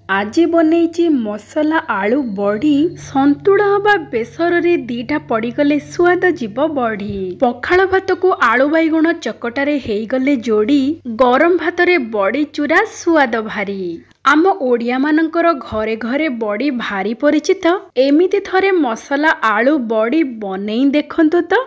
आज बनई मसला आलू बड़ी संतुड़ा हवा बेसर दीटा पड़गले स्वाद जीव बढ़ी। पखाल भात को आलू बैगुण चकटारे हेगले जोड़ी गरम भात रे बड़ी चूरा स्वाद भारी। आम ओडिया मानकर घरे घरे बड़ी भारी परिचित। एमिति थरे मसला आलू बड़ी बनई देखंतु तो।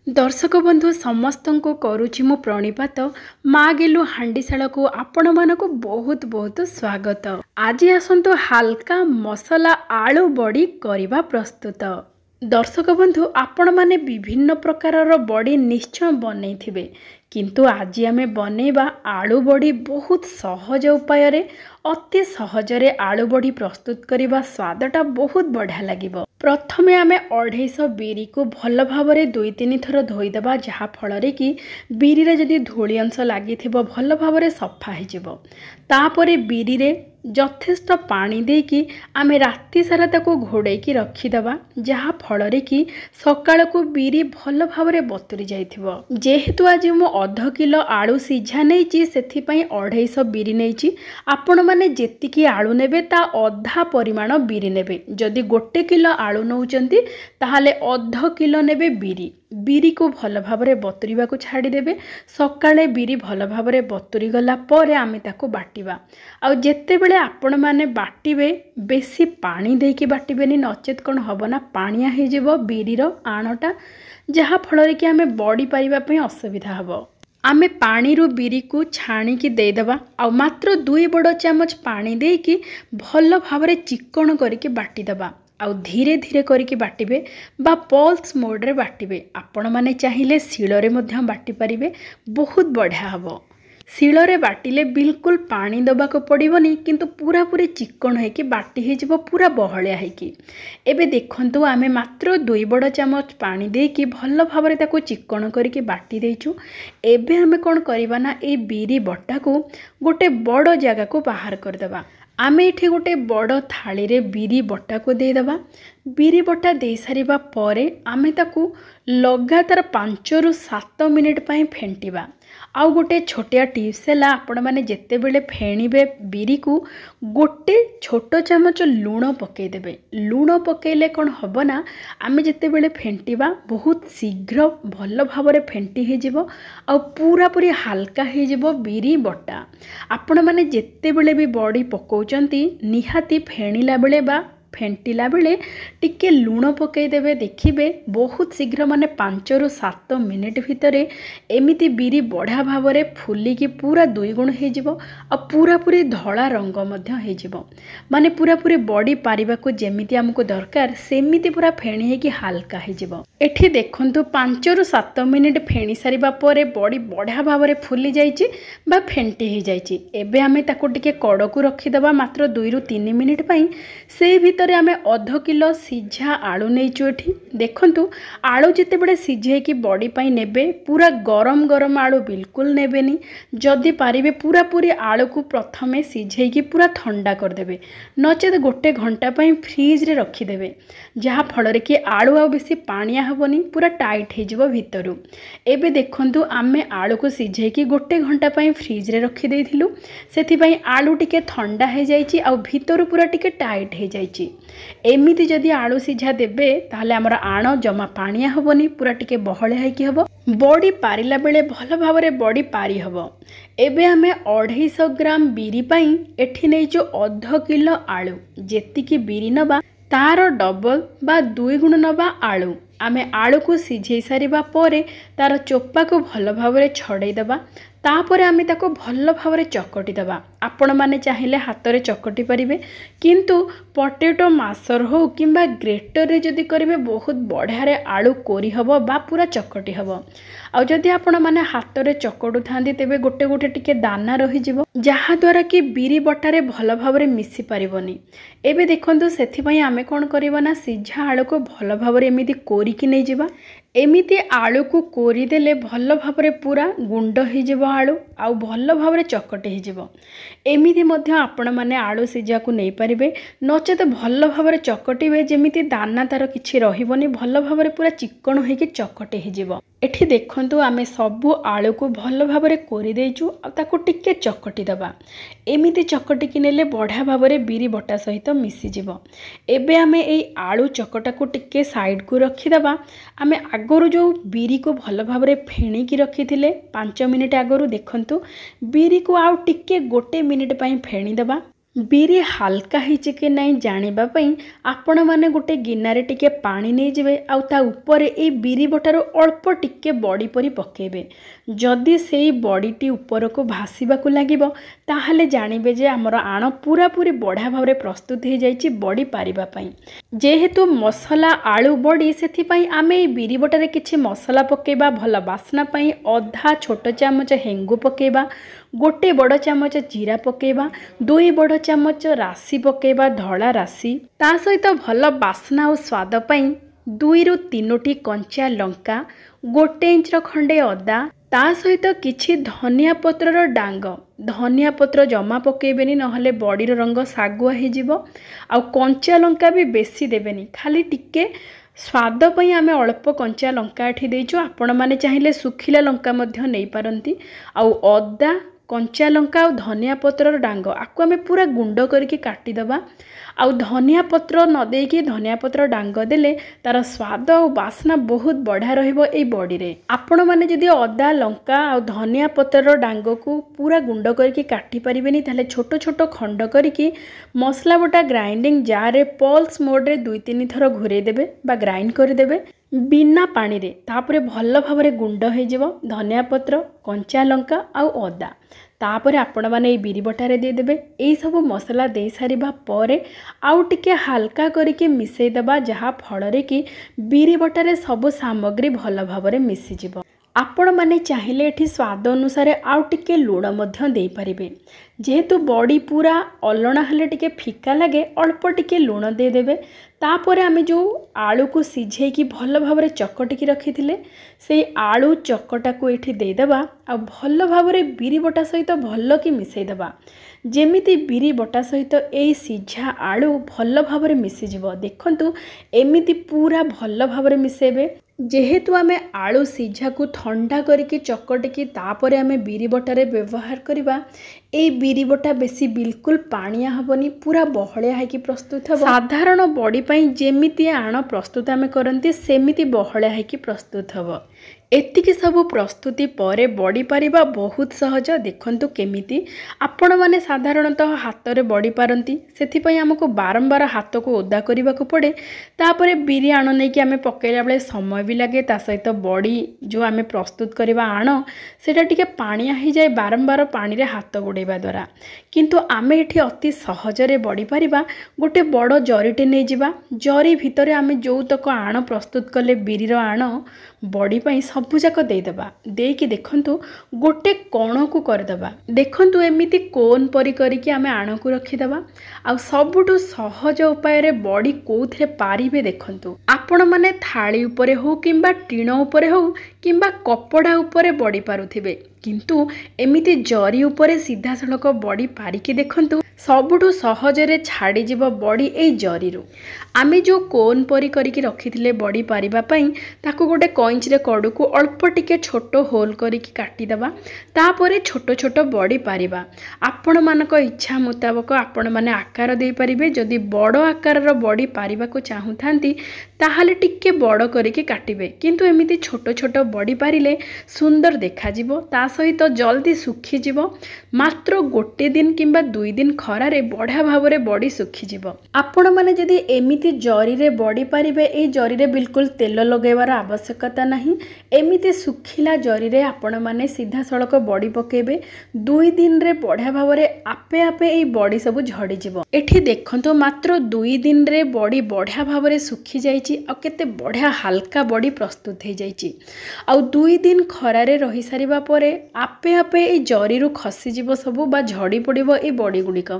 दर्शक बंधु समस्त को करुछि मु प्रणिपात। माँ गेलु हांडीशाला को आपण मानक बहुत बहुत स्वागत। आज आसंतु हाल्का मसला आलू बड़ी करिबा प्रस्तुत। दर्शक बंधु आपण माने विभिन्न प्रकारर बड़ी निश्चय बनैथिबे, किंतु आज आमे बनैबा आलू बड़ी बहुत सहज उपाय रे अति सहजरे आलू बड़ी प्रस्तुत करिबा। स्वादटा बहुत बढ़िया लागिबो। प्रथमे आमे 250 बिरी को भल भावरे 2-3 थर धोईदेबा, जहा फल कि बिरी रे जदि धूली अंश लागि थिबो भल भावरे सफा हो जिवो। तापरे बिरी रे यथेष्ट पानी देकी आमे राति सारा ताको घोड़ेकी रखीदेबा, जहा फल कि सकाळ को बिरी भल भावरे बतुरी जाइथिबो। जेहेतु आज मु 1/2 किलो आलू सिझा नैची सेथिपई 250 बिरी नैची। आपण माने जेतिकी आलू नेबे ता अधा परिमाण बिरी नेबे। जदि 1 किलो आलू नौचंती ताहाले 1/2 किलो नेबे बिरी। बिरी को भल भावरे बतुरीबा को छाड़ी देबे। सकाळे बिरी भल भावरे बतुरी गला परे आमे ताको बाटिबा। आ जेते बेले आपण माने बाटिबे बेसी पानी देकी बाटिबेनी, नचेत कोन हबना पानिया हे जेबो बिरीर आणटा, जहा फल कि आमे बड़ी पारिबा पई असुविधा हबो। आमे पानी रू बिरी को छाणी की देदबा। आ मात्र 2 बड़ चामच पानी देकी भल भावरे चिकण करके बाटी दबा। आ धीरे धीरे करके बाटिबे बा पल्स मोड रे बाटिबे। आपण माने चाहिले शिଳରେ ମଧ୍ୟ बाटी पारिबे, बहुत बढ़िया हबो। शिଳରେ बाटिले बिल्कुल पानी दबा को पड़िबनी, किंतु पूरा पूरी चिकण है कि बाटी हे जिवो पूरा बहलिया है कि। एबे देखंतु आमे मात्र 2 बड़ चामच पानी देकी भल भावरे ताको चिकण करके बाटी देइछु। एबे आमे कोन करिबा ना, ए बिरी बट्टा को गोटे बड़ जगह को बाहर कर देबा। आमे एठी गोटे बड़ थाली रे बिरी बट्टा को दे देबा। बिरी बट्टा दे सारिबा परे आमे ताकू लगातार 5 ରୁ 7 मिनिट पई फेंटिबा। आउ गोटे छोटिया टिप्स है, आपण माने जेते बेले फेणिबे बिरी को गोटे छोटो चामच लूण पकई देबे। लूण पकईले कोन हबो ना, आमे जेते बेले फेंटिबा बहुत शीघ्र भल भावरे फेंटी हे जिवो। आ पूरा पूरी हल्का हे जिवो बिरी बट्टा। आपण माने जेते बेले भी बड़ी पकाउचंती निहाती फेणिला बेले बा फेंटिला बेले टिके लूण पकई देबे। देखिबे बहुत शीघ्र माने 5 ରୁ 7 मिनिट भितरे एमिति बिरी बढ़िया भावरे फुली की पूरा 2 गुण हे जिवो। आ पूरा पूरी धला रंग मध्य हे जिवो। माने पूरा पूरी बड़ी पारिबा को जेमिति हमको दरकार सेमिति पूरा फेणी हे कि हल्का हे जिवो। एठी देखंतु 5 ରୁ 7 मिनिट फेणी सारिबा परे बड़ी बढ़िया भावरे फुली जाइछि बा फेंटी हे जाइछि। एबे आमे ताको टिके कड़कू रखी देबा मात्र 2 ରୁ 3 मिनिट पई। से भितरे आमे 1/2 किलो सिझा आलू नैचु। एठी देखंतु आलू जेते बेले सिझे कि बड़ी पई नेबे, पूरा गरम गरम आलू बिल्कुल नेबेनी। जदि पारिबे पूरा पूरी आलू को प्रथमे सिझे कि पूरा ठंडा कर देबे, नचेत 1 घंटा पई फ्रिज रे रखी देबे, जहा फल रे कि आलू आ बेसी पानिया हबनी, पूरा टाइट हे जिवो भितरु। एबे देखंतु आमे आलू को सिझे कि 1 घंटा पई फ्रिज रे रखी देइथिलु। सेथि पई आलू टिके ठंडा हे जाइछि आ भितरु पूरा टिके टाइट हे जाइछि। एमिति जदि आलू सिझा देबे ताहले हमर आण जमा पानिया हबनी, पूरा टिके बहळे है कि हबो। बड़ी पारिला बेले भल भावरे बड़ी पारी हबो। एबे हमें 250 ग्राम बिरी पई एठी नै जो 1/2 किलो आलू, जेतिकी बिरी नबा तार डबल बा 2 गुण नबा आलू। आमे आलू को सिझे सारिबा परे तार चोपा को भल भावरे छड़े दबा। तापरे आमे ताको भल भावरे चकटी दबा। आपण माने चाहिले हाथ रे चकटी परिबे, किंतु पोटैटो मासर हो किंबा ग्रेटर रे जदि करिवे बहुत बढ़िया रे आलू कोरी हबो बा पूरा चकटी हबो। आ जदि आपण माने हाथ रे चकटु थांदी तेबे गोटे गोटे टिके दाना रही जिवो, जहा द्वारा कि बिरी बट्टा रे भल भावरे मिसी परिबनी। एबे देखंतु सेथि पई आमे कोन करिबा ना, सिझा आलू को भल भावरे एमिति कोरी कि नै जिबा। एमिति आलू को कोरीदेले भल भाव पूरा गुंड हो आलू आउ भल भाव चकटी हो एमिति मध्य आपण माने आलू सीझा को नहीं पारिबे नचेत भल भाव चकटिबे जेमिति दाना तार किछि रहिबोनी भल भाव पूरा चिकन होइके चकटी हो एठी देखंतु आमे सबु आलू को भल भाव कोरी देइचु आ ताको टिके चकटी दबा एमिति चकटी कि नेले बढ़िया भाव बिरी बटा सहित मिसी जिवो। एबे आमे एई आलू चकटा को टिके साइड को रखी दबा। आमे आगरु जो बिरी को भल भाव फेणी की रखी थिले 5 मिनिट आगरु देखंतु बिरी को आउ टिके गोटे मिनिट पई फेणी दबा। बिरी हाल्का हिची कि नहीं जानिबा पई आपण माने गोटे गिनारे टिके पानी नहीं जिवे आउ ता ऊपर ए बिरी बटारो अल्प टिके बड़ी परी पकेबे। जदि सेई बड़ीटी ऊपर को भासीबा को लागिबो ताहले जानिबे जे हमर आण पूरा पूरी बढ़िया भाव प्रस्तुत हो जाइछि बड़ी पारिबा पई। जेहेतु मसला आलू बड़ी सेथि पई आमे ए बिरी बटारे किछि मसला पकेबा भल बास्ना पई अधा छोट चामच हेंगु पकेबा गोटे बड़ चामच जीरा पकेबा 2 बड़ चामच राशि पकेबा धला राशि ता सहित भल बास्ना और स्वाद पई 2 रु 3टी कंचा लंका 1 इंच खंडे अदा ता सहित किछि धनिया पत्रर डांग धनिया पत्र जमा पकेबेनी नहले बड़ीर रंग सागुआ हो जिवो आ कंचा लंका भी बेसी देबेनी खाली टिके स्वाद पई आमे अल्प कंचा लंका एठी देइचो। आपण माने चाहिले सुखिला लंका मध्य नै पारंती आ अदा कंचा लंका और धनिया पत्रर डांग आपको आमे पूरा गुंड करके काटिदबा आउ धनिया पत्र न देकी धनिया पत्र डांग देले तार स्वाद और बास्ना बहुत बढ़िया रहिबो एई बड़ी रे। आपण माने जदि अदा लंका और धनिया पत्रर डांग को पूरा गुंड करके काटी परिबेनी ताले छोट छोट खंड करके मसला बटा ग्राइंडिंग जार रे पल्स मोड रे 2-3 थर घुरे देबे बा ग्राइंड कर देबे बिना पानी रे तापरे भल भाव गुंड हो जिवो धनिया पत्र कंचा लंका आउ अदा तापरे आपण माने ए बिरी बटारे दे देबे। एई सब मसला दे सारिबा परे आउ टिके हल्का करके मिसई दबा जहा फल रे कि बिरी बटारे सब सामग्री भल भाव मिसी जिवो। आपण माने चाहिले एठी स्वाद अनुसार आउ टिके लूण मध्य दे पारिबे। जेहेतु बड़ी पूरा अलणा हेले टिके फिका लगे अल्प टिके लूण दे देबे। तापरे आमे जो आलू को सिझे की भल भाव चकटी की रखी थिले से आलू चकटा को एठी दे देबा आ भल भाव बिरी बटा सहित भल की मिसई दबा जेमिति बिरी बटा सहित ए सिझा आलू भल भाव मिसी जिवो। देखंतु एमिति पूरा भल भाव मिसेबे। जेहेतु आमे आलू सिझा को ठंडा करके चकटिकी तापरे आमे बिरी बटारे व्यवहार करिबा ए बिरी बटा बेसी बिल्कुल पानिया हबनी पूरा बहलिया है कि प्रस्तुत हबो। साधारण बड़ी पई जेमिति आण प्रस्तुत आमे करंती सेमिति बहलिया है कि प्रस्तुत हबो। एतिकी सब प्रस्तुति परे बड़ी पारिबा बहुत सहज। देखंतु केमिति आपण माने साधारणतः हाथ रे बड़ी पारंती सेथि पई हमको बारंबार हाथ को ओदा करबा को पड़े। तापरे बिरी आण नै कि आमे पकेला बेले समय भी लगे ता सहित बड़ी जो आमे प्रस्तुत करबा आण सेटा टिके पानिया हो जाए बारंबार पानी रे हाथ गोड़ेबा द्वारा। किंतु आमे एठी अति सहज रे बड़ी पारिबा। गोटे बड़ जरीटे नै जिबा जरी भितरे आमे जो तक आण प्रस्तुत कले बिरी रो आण बड़ी पई सबुजाक देदेबा देकी देखंतु गोटे कोण को करदेबा। देखंतु एमिति कोन परी करिके आमे आण को रखिदेबा आ सबुठु सहज उपाय रे बड़ी कोउथरे पारिबे। देखंतु आपण माने थाली उपरे हो किंबा टीण उपरे हो किंबा कपड़ा उपरे बड़ी पारुथिबे किंतु एमिति जरी उपरे सीधा सड़क बड़ी पारिके देखंतु सबुठु सहजरे छाड़ी जीव बड़ी ए जरीरु। आमे जो कोन परी करिके रखिथिले बड़ी पारिबा पई ताको गोटे कइंच रे कड़ू को अल्प टिके छोटो होल करिके काटी दबा तापरे छोटो छोटो बड़ी पारिबा। आपण मानक इच्छा मुताबक आपण माने आकार दे परिबे। जदि बड़ आकार रो बड़ी पारिबा को चाहुथांती ताहाले टिके बड़ करिके काटिबे किंतु एमिति छोटो छोटो बड़ी पारिले सुंदर देखा जिवो ता सहित जल्दी सुखी जिवो। मात्र गोटे दिन किंबा 2 दिन खरारे बढ़िया भाव रे बड़ी सुखी जिवो। आपण माने जदि एमिति जरी रे बड़ी पारिबे ए जरी रे बिल्कुल तेल लगेबार आवश्यकता नहीं। एमिति सुखिला जरी रे आपण माने सीधा सड़क बड़ी पकेबे 2 दिन रे बढ़िया भाव रे आपे आपे ए बड़ी सब झड़ी जिवो। एठी देखंतो मात्र 2 दिन रे बड़ी बढ़िया भाव रे सुखी जाइची आ केते बढ़िया हल्का बड़ी प्रस्तुत हो जाइची। आ 2 दिन खरारे रही सारिबा परे आपे आपे ए जरी रु खसी जिवो सब बा झड़ी पड़िबो ए बड़ी गुड़िक।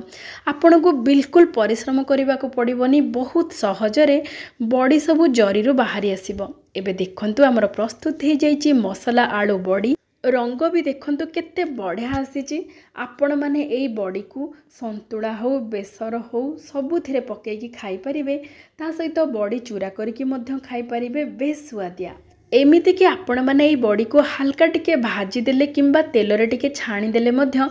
आपणको बिल्कुल परिश्रम करने को पड़ोनी। बहुत सहजरे बड़ी सबू जरी बाहरी आसब। एबे देखंतु आमर प्रस्तुत हो जाइए मसला आलू बड़ी। रंग भी देखंतु केते बढ़िया आसी। आपण माने एई बड़ी को संतुला हो बेसर हो सबुथिरे पकेकी खाई परिबे। ता सहित बड़ी चूरा करके मध्य खाई परिबे, बेस सुआदिया। एमिति कि आपण माने एई बड़ी को हल्का टिके भाजी देले किंबा तेलरे टिके छाणी देले मध्य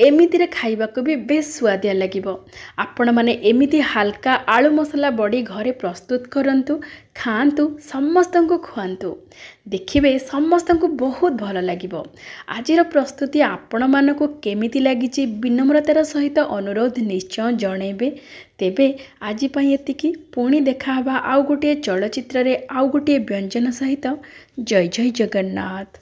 एमितिरे खाइबाको भी बेस सुआदिया लागिबो। आपण माने एमिति हल्का आलू मसला बड़ी घरे प्रस्तुत करंतु, खांतु, समस्तंको खुआंतु, देखिबे समस्तंको बहुत भल लागिबो। आजिर प्रस्तुति आपण मानको केमिति लागिची विनम्रतार सहित अनुरोध निश्चय जणेबे। तेबे आजि पई एतिकी, पुणी देखा हबा आउ गोटे चलचित्र रे आउ गोटे व्यंजन सहित। जय जय जगन्नाथ।